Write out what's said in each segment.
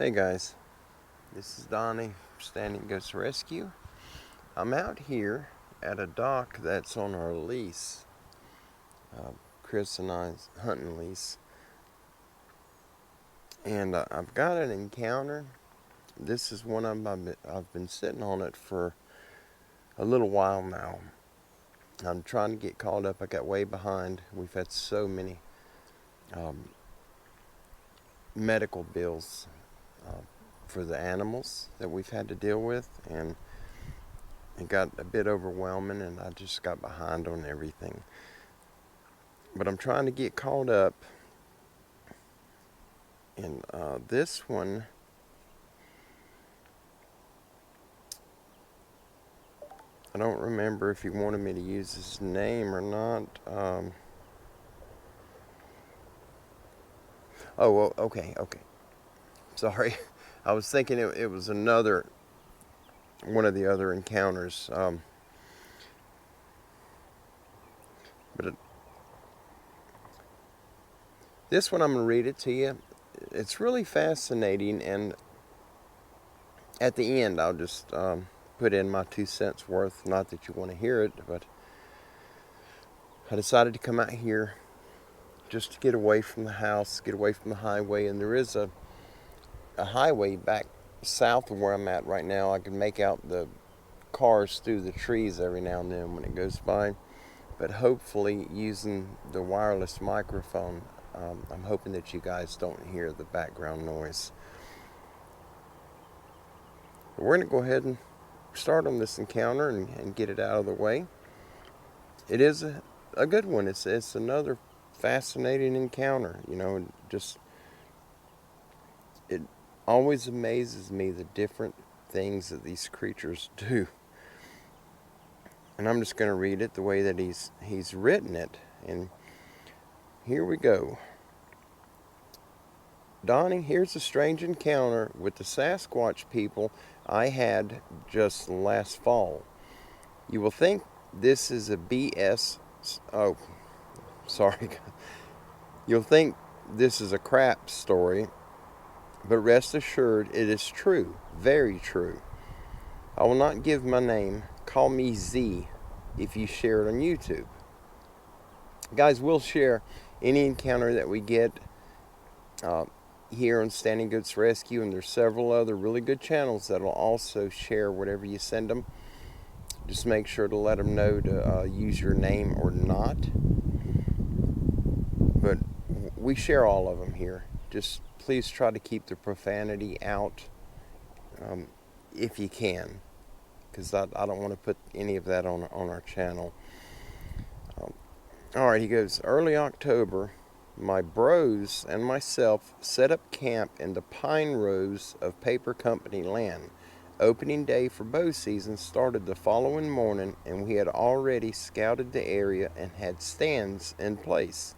Hey guys, this is Donnie, Standing Goats Rescue. I'm out here at a dock that's on our lease, Chris and I's hunting lease, and I've got an encounter. This is one I've been sitting on it for a little while now. I'm trying to get caught up. I got way behind. We've had so many medical bills for the animals that we've had to deal with, and it got a bit overwhelming, and I just got behind on everything. But I'm trying to get caught up. And this one, I don't remember if he wanted me to use his name or not. Oh, well, okay. Sorry. I was thinking it was one of the other encounters. But this one, I'm going to read it to you. It's really fascinating, and at the end, I'll just put in my 2 cents worth. Not that you want to hear it, but I decided to come out here just to get away from the house, get away from the highway. And there is a highway back south of where I'm at right now. I can make out the cars through the trees every now and then when it goes by. But hopefully, using the wireless microphone, I'm hoping that you guys don't hear the background noise. But we're going to go ahead and start on this encounter and get it out of the way. It is a good one. It's another fascinating encounter. It always amazes me the different things that these creatures do. And I'm just going to read it the way that he's written it. And here we go. Donnie, here's a strange encounter with the Sasquatch people I had just last fall. You will think this is a BS. Oh, sorry. You'll think this is a crap story, but rest assured it is true, very true. I will not give my name. Call me Z if you share it on YouTube. Guys, we'll share any encounter that we get here on Standing Goats Rescue, and there's several other really good channels that will also share whatever you send them. Just make sure to let them know to use your name or not. But we share all of them here. Just please try to keep the profanity out if you can, because I don't want to put any of that on our channel. Alright, he goes, early October, my bros and myself set up camp in the pine rows of paper company land. Opening day for bow season started the following morning, and we had already scouted the area and had stands in place.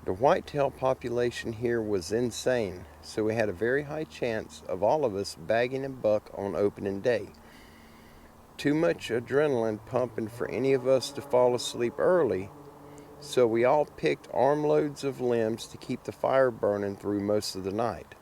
The whitetail population here was insane, so we had a very high chance of all of us bagging a buck on opening day. Too much adrenaline pumping for any of us to fall asleep early, so we all picked armloads of limbs to keep the fire burning through most of the night.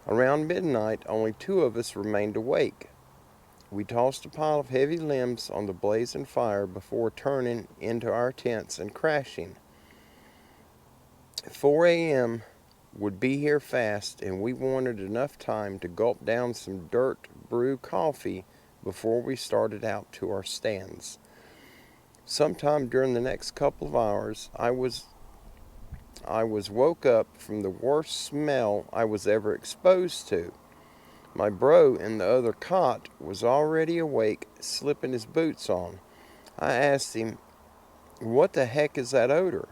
Around midnight, only 2 of us remained awake. We tossed a pile of heavy limbs on the blazing fire before turning into our tents and crashing. 4 a.m. would be here fast, and we wanted enough time to gulp down some dirt brew coffee before we started out to our stands. Sometime during the next couple of hours, I was woke up from the worst smell I was ever exposed to. My bro in the other cot was already awake, slipping his boots on. I asked him, "What the heck is that odor?"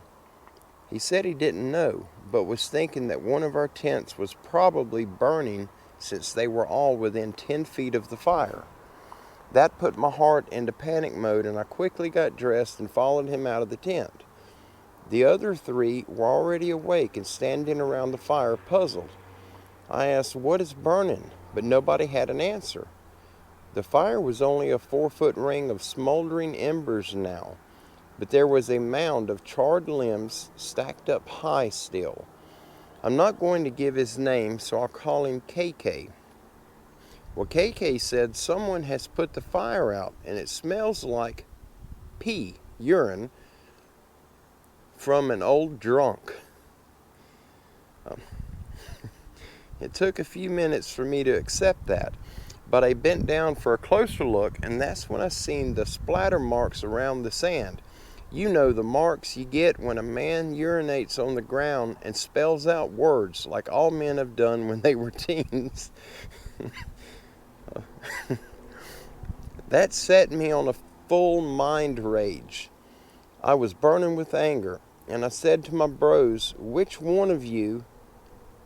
He said he didn't know, but was thinking that one of our tents was probably burning since they were all within 10 feet of the fire. That put my heart into panic mode, and I quickly got dressed and followed him out of the tent. The other 3 were already awake and standing around the fire, puzzled. I asked, "What is burning?" but nobody had an answer. The fire was only a 4-foot ring of smoldering embers now, but there was a mound of charred limbs stacked up high still. I'm not going to give his name, so I'll call him KK. Well, KK said someone has put the fire out and it smells like pee, urine, from an old drunk. It took a few minutes for me to accept that, but I bent down for a closer look, and that's when I seen the splatter marks around the sand. You know, the marks you get when a man urinates on the ground and spells out words like all men have done when they were teens. That set me on a full mind rage. I was burning with anger, and I said to my bros, which one of you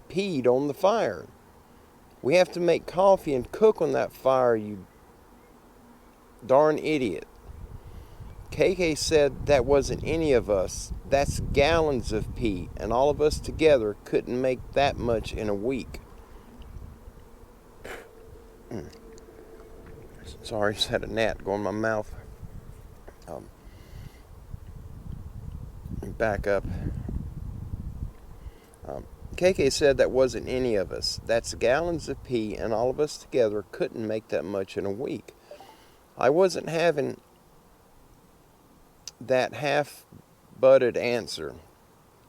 peed on the fire? We have to make coffee and cook on that fire, you darn idiot. KK said that wasn't any of us. That's gallons of pee, and all of us together couldn't make that much in a week. Sorry, just had a gnat go in my mouth. Back up. KK said that wasn't any of us. That's gallons of pee, and all of us together couldn't make that much in a week. I wasn't having that half-butted answer.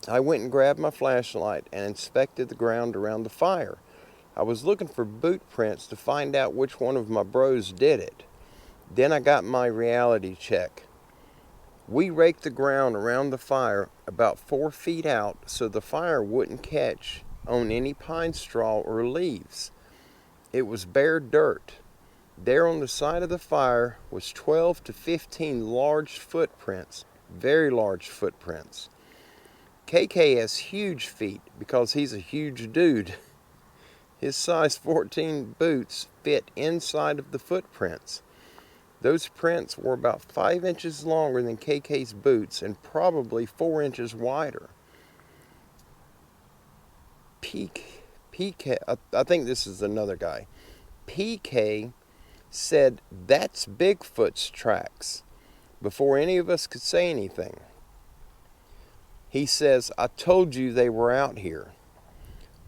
I went and grabbed my flashlight and inspected the ground around the fire. I was looking for boot prints to find out which one of my bros did it. Then I got my reality check. We raked the ground around the fire about 4 feet out so the fire wouldn't catch on any pine straw or leaves. It was bare dirt. There on the side of the fire was 12 to 15 large footprints, very large footprints. KK has huge feet because he's a huge dude. His size 14 boots fit inside of the footprints. Those prints were about 5 inches longer than KK's boots and probably 4 inches wider. PK, I think this is another guy. PK said, that's Bigfoot's tracks, before any of us could say anything. He says, I told you they were out here.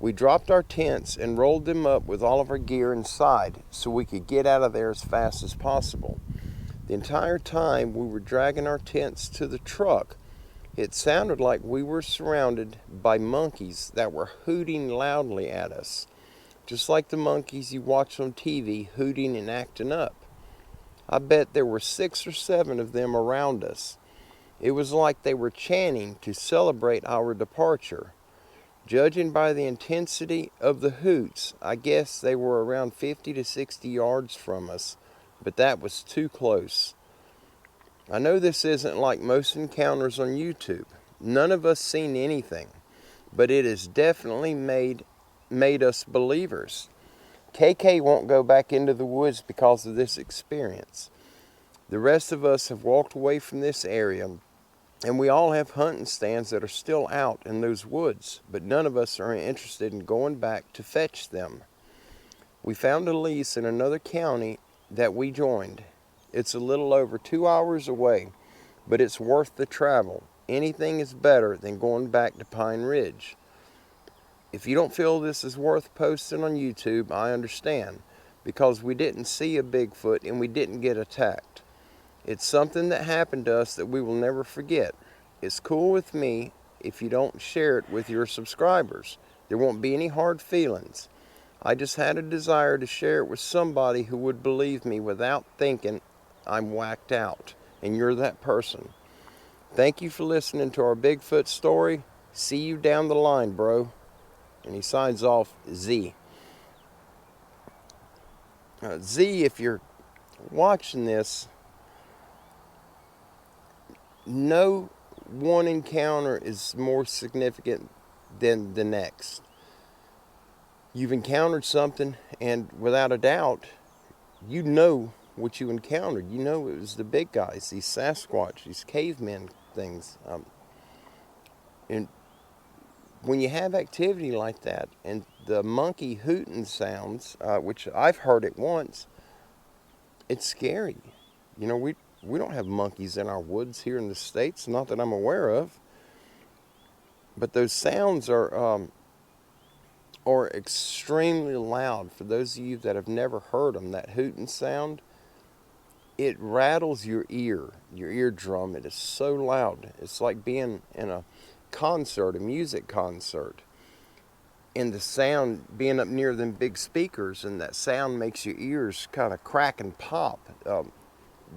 We dropped our tents and rolled them up with all of our gear inside so we could get out of there as fast as possible. The entire time we were dragging our tents to the truck, it sounded like we were surrounded by monkeys that were hooting loudly at us, just like the monkeys you watch on TV hooting and acting up. I bet there were 6 or 7 of them around us. It was like they were chanting to celebrate our departure. Judging by the intensity of the hoots, I guess they were around 50 to 60 yards from us, but that was too close. I know this isn't like most encounters on YouTube. None of us seen anything, but it has definitely made us believers. KK won't go back into the woods because of this experience. The rest of us have walked away from this area, and we all have hunting stands that are still out in those woods, but none of us are interested in going back to fetch them. We found a lease in another county that we joined. It's a little over 2 hours away, but it's worth the travel. Anything is better than going back to Pine Ridge. If you don't feel this is worth posting on YouTube, I understand, because we didn't see a Bigfoot and we didn't get attacked. It's something that happened to us that we will never forget. It's cool with me if you don't share it with your subscribers. There won't be any hard feelings. I just had a desire to share it with somebody who would believe me without thinking I'm whacked out, and you're that person. Thank you for listening to our Bigfoot story. See you down the line, bro. And he signs off, Z. Z, if you're watching this, no one encounter is more significant than the next. You've encountered something, and without a doubt, you know what you encountered. You know it was the big guys, these Sasquatch, these cavemen things. And when you have activity like that, and the monkey hooting sounds, which I've heard it once, it's scary. You know, we don't have monkeys in our woods here in the States, not that I'm aware of. But those sounds are are extremely loud. For those of you that have never heard them, that hooting sound, it rattles your eardrum. It is so loud. It's like being in a concert, a music concert. And the sound, being up near them big speakers, and that sound makes your ears kind of crack and pop.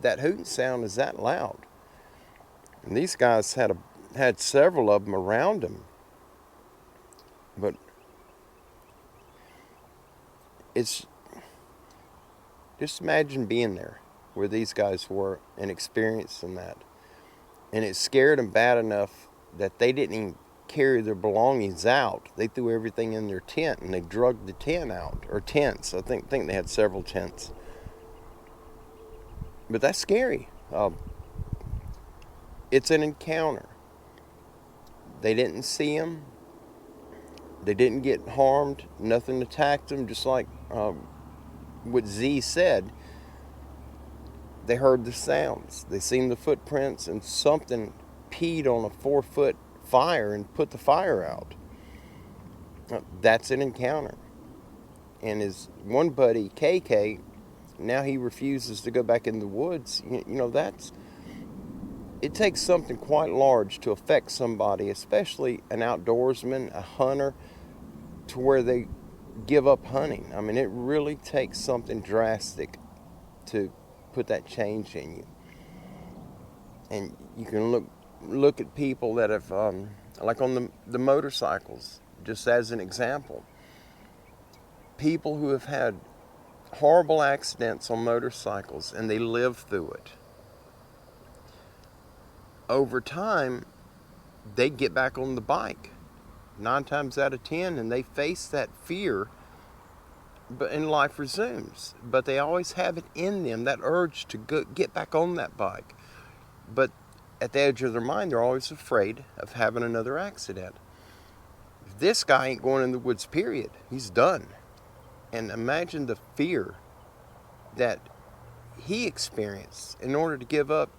That hooting sound is that loud. And these guys had several of them around them. But it's just imagine being there where these guys were and experiencing that. And it scared them bad enough that they didn't even carry their belongings out. They threw everything in their tent and they drugged the tent out, or tents. I think they had several tents. But that's scary. It's an encounter. They didn't see him. They didn't get harmed. Nothing attacked them. Just like what Z said, they heard the sounds. They seen the footprints, and something peed on a 4-foot fire and put the fire out. That's an encounter. And his one buddy, KK, now he refuses to go back in the woods. It takes something quite large to affect somebody, especially an outdoorsman, a hunter, to where they give up hunting. I mean, it really takes something drastic to put that change in you. And you can look at people that have, like on the motorcycles, just as an example. People who have had horrible accidents on motorcycles and they live through it. Over time, they get back on the bike 9 times out of 10, and they face that fear, and life resumes. But they always have it in them, that urge to get back on that bike. But at the edge of their mind, they're always afraid of having another accident. This guy ain't going in the woods, period. He's done. And imagine the fear that he experienced in order to give up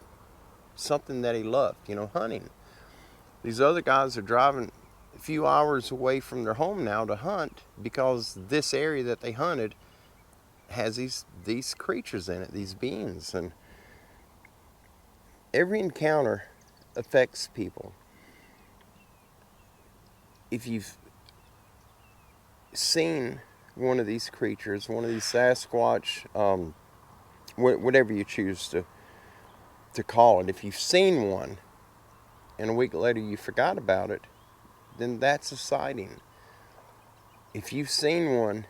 something that he loved, hunting. These other guys are driving a few hours away from their home now to hunt because this area that they hunted has these creatures in it, these beings. And every encounter affects people. If you've seen one of these creatures, one of these Sasquatch, whatever you choose to call it, if you've seen one and a week later you forgot about it, then that's a sighting. If you've seen one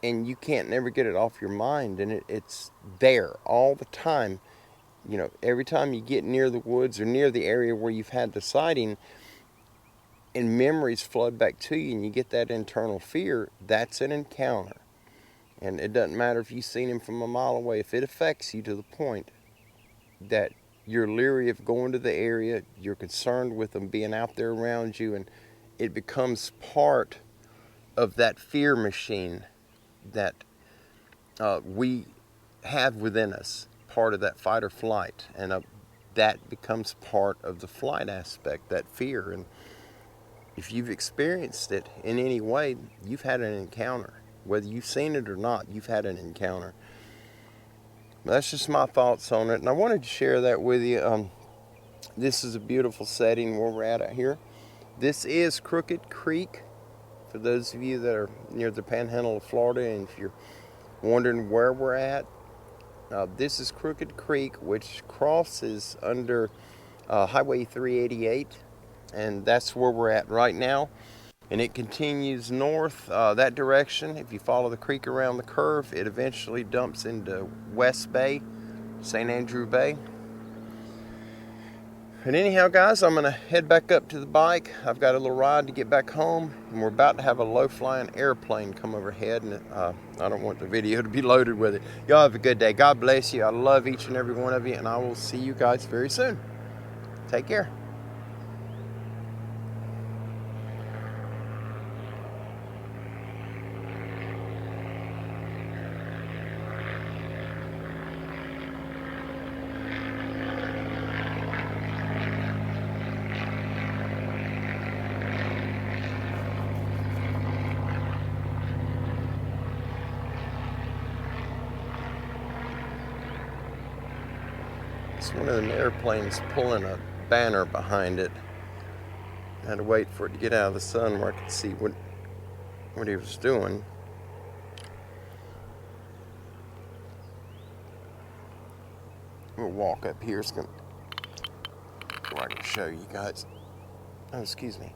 and you can't never get it off your mind, and it's there all the time, every time you get near the woods or near the area where you've had the sighting, and memories flood back to you and you get that internal fear, that's an encounter. And it doesn't matter if you've seen him from a mile away. If it affects you to the point that you're leery of going to the area, you're concerned with them being out there around you, and it becomes part of that fear machine that we have within us, part of that fight or flight. And that becomes part of the flight aspect, that fear. And if you've experienced it in any way, you've had an encounter. Whether you've seen it or not, you've had an encounter. That's just my thoughts on it, and I wanted to share that with you. This is a beautiful setting where we're at out here. This is Crooked Creek, for those of you that are near the panhandle of Florida, and if you're wondering where we're at, this is Crooked Creek, which crosses under Highway 388, and that's where we're at right now. And it continues north that direction. If you follow the creek around the curve, it eventually dumps into West Bay, St. Andrew Bay. And anyhow, guys, I'm going to head back up to the bike. I've got a little ride to get back home, and we're about to have a low-flying airplane come overhead, and I don't want the video to be loaded with it. Y'all have a good day. God bless you. I love each and every one of you, and I will see you guys very soon. Take care. one of them airplanes pulling a banner behind it. I had to wait for it to get out of the sun where I could see what he was doing. We'll walk up here so I can show you guys. Oh, excuse me.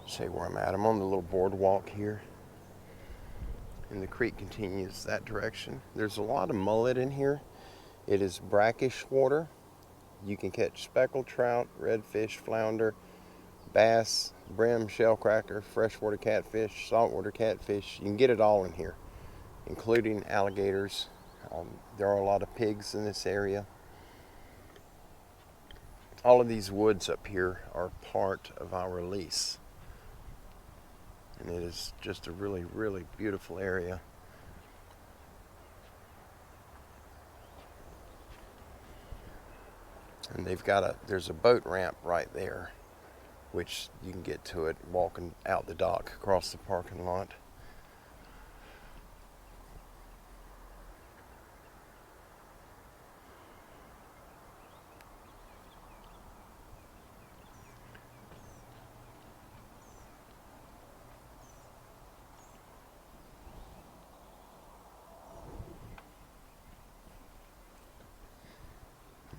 Show you where I'm at. I'm on the little boardwalk here, and the creek continues that direction. There's a lot of mullet in here. It is brackish water. You can catch speckled trout, redfish, flounder, bass, brim, shellcracker, freshwater catfish, saltwater catfish. You can get it all in here, including alligators. There are a lot of pigs in this area. All of these woods up here are part of our lease. And it is just a really, really beautiful area. And there's a boat ramp right there, which you can get to it walking out the dock across the parking lot.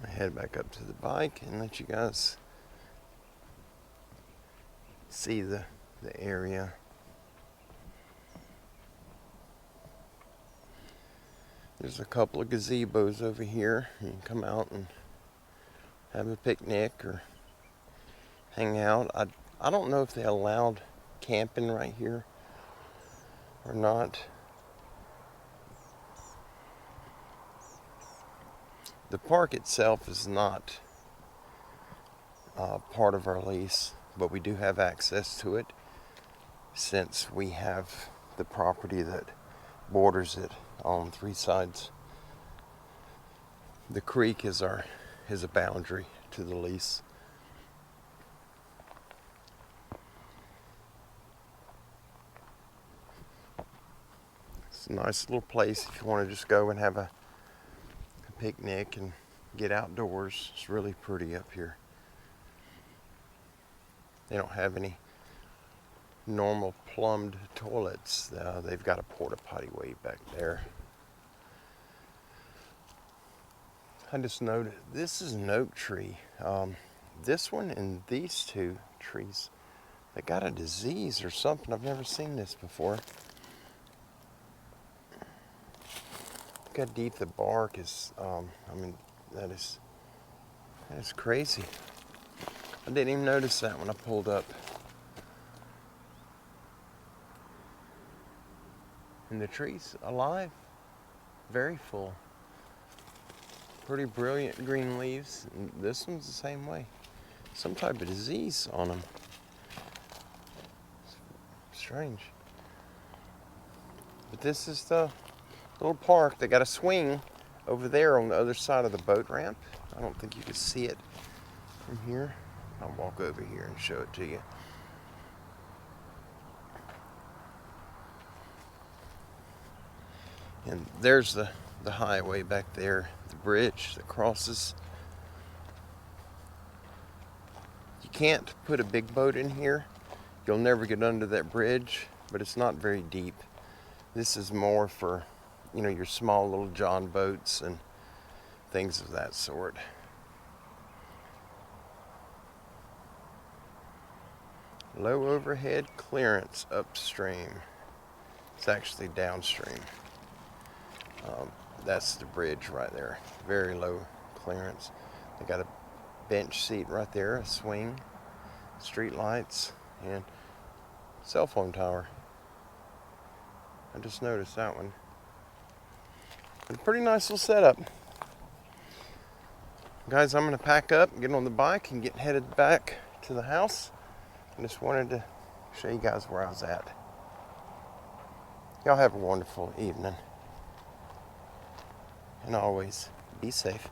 Head back up to the bike and let you guys see the area. There's a couple of gazebos over here. You can come out and have a picnic or hang out. I don't know if they allowed camping right here or not. The park itself is not part of our lease, but we do have access to it since we have the property that borders it on 3 sides. The creek is a boundary to the lease. It's a nice little place if you want to just go and have a picnic and get outdoors. It's really pretty up here. They don't have any normal plumbed toilets. They've got a porta potty way back there. I just noted this is an oak tree. This one and these 2 trees, they got a disease or something. I've never seen this before. Look how deep the bark is. That is crazy. I didn't even notice that when I pulled up. And the tree's alive, very full. Pretty brilliant green leaves. And this one's the same way. Some type of disease on them. Strange. But this is the little park. They got a swing over there on the other side of the boat ramp. I don't think you can see it from here. I'll walk over here and show it to you. And there's the highway back there, the bridge that crosses. You can't put a big boat in here. You'll never get under that bridge, but it's not very deep. This is more for, your small little John boats and things of that sort. Low overhead clearance upstream. It's actually downstream. That's the bridge right there. Very low clearance. They got a bench seat right there, a swing, street lights, and cell phone tower. I just noticed that one. A pretty nice little setup. Guys, I'm going to pack up, get on the bike, and get headed back to the house. I just wanted to show you guys where I was at. Y'all have a wonderful evening. And always, be safe.